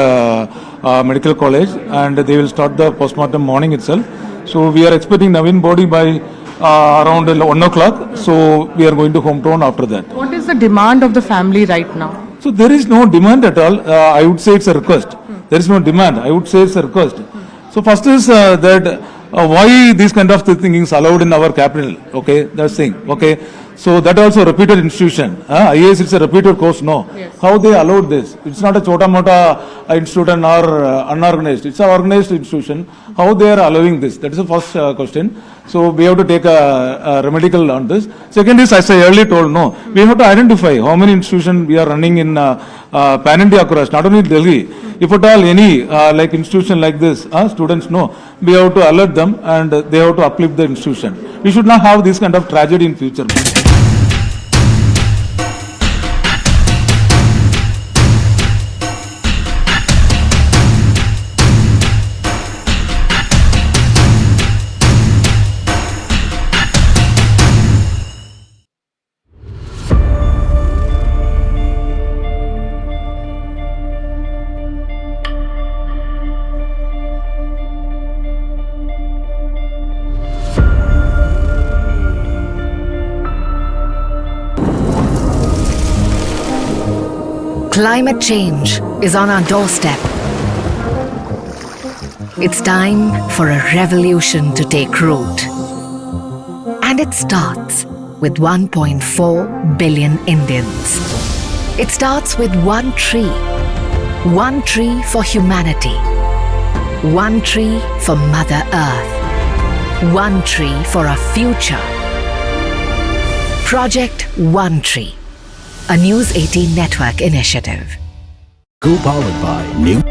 medical college, and they will start the postmortem morning itself. So we are expecting Navin body by around 1 o'clock. So we are going to hometown after that. What is the demand of the family right now? So there is no demand at all. I would say it's a request. There is no demand. I would say it's a request. So first is that why these kind of thing is allowed in our capital. Okay, that's thing. Okay. So that also reputed institution. IAS it's a reputed course. No. Yes. How they allowed this? It's not a chota mota institution or unorganized. It's an organized institution. How they are allowing this? That is the first question. So we have to take a remedial on this. Second is, as I earlier told, no, we have to identify how many institutions we are running in pan India across, not only Delhi. If at all any like institution like this, students know, we have to alert them and they have to uplift the institution. We should not have this kind of tragedy in future. Climate change is on our doorstep. It's time for a revolution to take root. And it starts with 1.4 billion Indians. It starts with one tree. One tree for humanity. One tree for Mother Earth. One tree for our future. Project One Tree, a News 18 network initiative. Co-powered by New.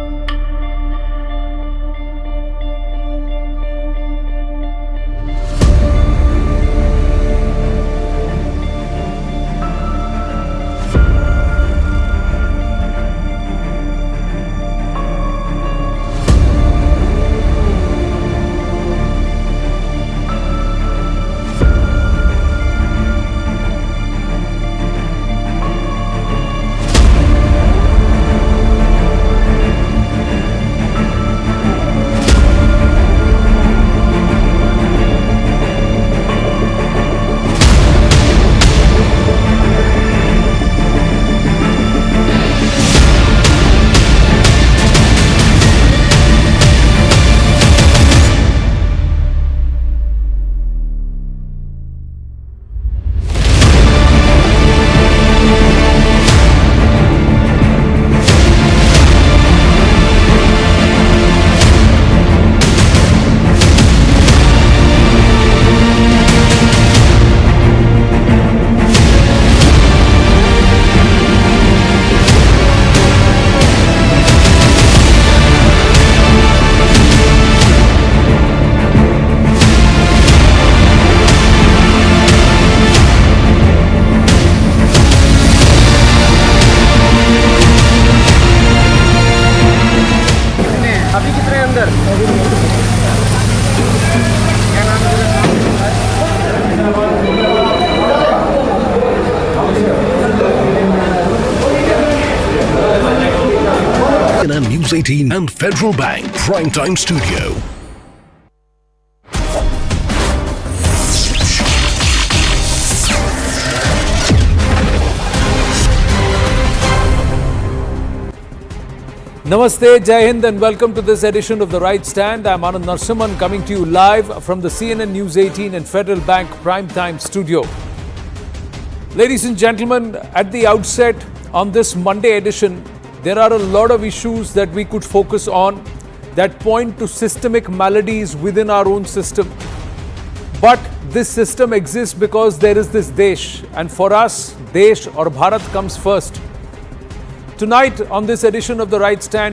News 18 and Federal Bank Primetime Studio. Namaste, Jai Hind, and welcome to this edition of The Right Stand. I'm Anand Narsimhan coming to you live from the CNN News 18 and Federal Bank Primetime Studio. Ladies and gentlemen, at the outset on this Monday edition, there are a lot of issues that we could focus on that point to systemic maladies within our own system. But this system exists because there is this Desh, and for us, Desh or Bharat comes first. Tonight on this edition of The Right Stand,